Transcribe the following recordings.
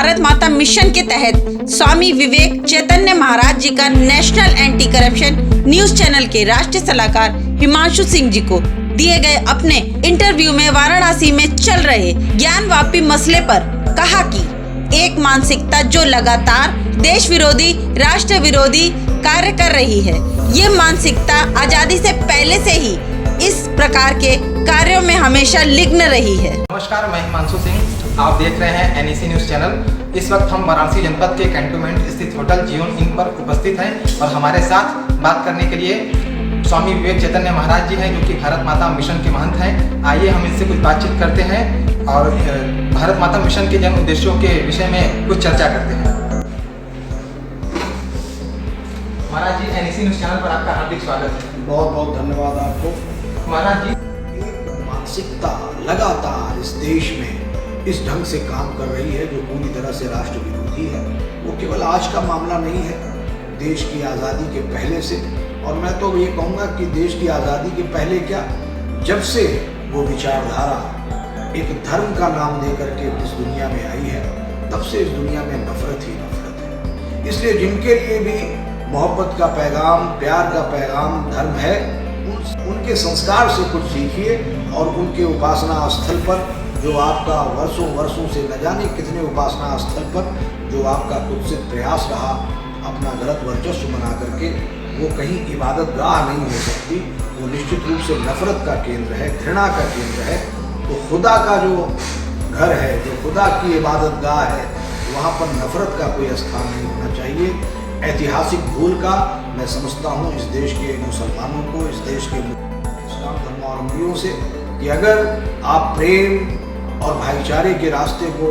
भारत माता मिशन के तहत स्वामी विवेक चैतन्य महाराज जी का national anti corruption news channel के राष्ट्रीय सलाहकार हिमांशु सिंह जी को दिए गए अपने इंटरव्यू में वाराणसी में चल रहे ज्ञानवापी मसले पर कहा कि एक मानसिकता जो लगातार देश विरोधी, राष्ट्र विरोधी कार्य कर रही है, ये मानसिकता आजादी से पहले से ही इस प्रकार के कार्यों में हमेशा लिग्न रही है। नमस्कार, मैं हिमांशु सिंह, आप देख रहे हैं एनईसी न्यूज चैनल। इस वक्त हम वाराणसी जनपद के कैंटोनमेंट स्थित होटल जीवन इन पर उपस्थित हैं और हमारे साथ बात करने के लिए स्वामी विवेक चैतन्य महाराज जी हैं, जो कि भारत माता मिशन के महंत हैं। आइए हम इनसे कुछ बातचीत करते हैं और भारत माता मिशन के जन उद्देश्यों के विषय में कुछ चर्चा करते हैं। महाराज जी, एनईसी न्यूज चैनल पर आपका हार्दिक स्वागत है। बहुत बहुत धन्यवाद आपको। महाराज जी, एक मानसिकता लगातार इस देश में इस ढंग से काम कर रही है जो पूरी तरह से राष्ट्र विरोधी है। वो केवल आज का मामला नहीं है, देश की आज़ादी के पहले से, और मैं तो ये कहूँगा कि देश की आज़ादी के पहले क्या, जब से वो विचारधारा एक धर्म का नाम दे करके इस दुनिया में आई है, तब से इस दुनिया में नफरत ही नफरत है। इसलिए जिनके लिए भी मोहब्बत का पैगाम, प्यार का पैगाम धर्म है, उनके संस्कार से कुछ सीखिए और उनके उपासना स्थल पर जो आपका वर्षों से न जाने कितने उपासना स्थल पर जो आपका कुत्सित प्रयास रहा अपना गलत वर्चस्व बना करके, वो कहीं इबादत गाह नहीं हो सकती। वो निश्चित रूप से नफरत का केंद्र है, घृणा का केंद्र है। तो खुदा का जो घर है, जो खुदा की इबादत गाह है, वहाँ पर नफरत का कोई स्थान नहीं होना चाहिए। ऐतिहासिक भूल का मैं समझता हूँ इस देश के मुसलमानों को, इस देश के इस्लाम धर्मावलंबियों से, कि अगर आप प्रेम और भाईचारे के रास्ते को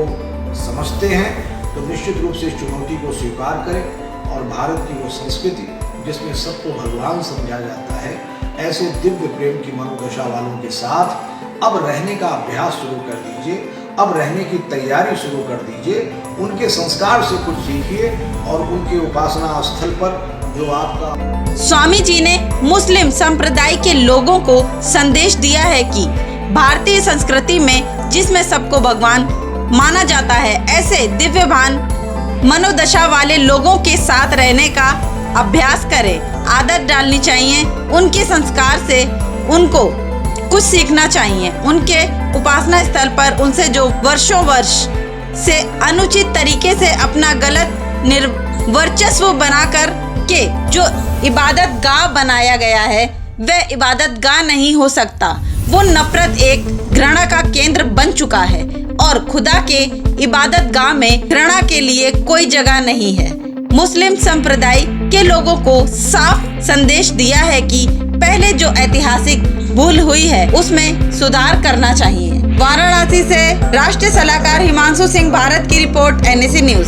समझते हैं तो निश्चित रूप से इस चुनौती को स्वीकार करें और भारत की वो संस्कृति जिसमें सबको भगवान समझा जाता है, ऐसे दिव्य प्रेम की मनोदशा वालों के साथ अब रहने का अभ्यास शुरू कर दीजिए, अब रहने की तैयारी शुरू कर दीजिए। उनके संस्कार से कुछ सीखिए और उनके उपासना स्थल पर जो आपका। स्वामी जी ने मुस्लिम संप्रदाय के लोगों को संदेश दिया है कि भारतीय संस्कृति में जिसमें सबको भगवान माना जाता है, ऐसे दिव्यभान मनोदशा वाले लोगों के साथ रहने का अभ्यास करें, आदत डालनी चाहिए। उनके संस्कार से उनको कुछ सीखना चाहिए। उनके उपासना स्थल पर उनसे जो वर्षों वर्ष से अनुचित तरीके से अपना गलत वर्चस्व बनाकर के जो इबादत गाह बनाया गया है, वह इबादत गाह नहीं हो सकता। वो नफरत एक घृणा का केंद्र बन चुका है और खुदा के इबादत गाह में घृणा के लिए कोई जगह नहीं है। मुस्लिम संप्रदाय के लोगों को साफ संदेश दिया है कि पहले जो ऐतिहासिक भूल हुई है उसमें सुधार करना चाहिए। वाराणसी से राष्ट्रीय सलाहकार हिमांशु सिंह, भारत की रिपोर्ट, एनईसी न्यूज।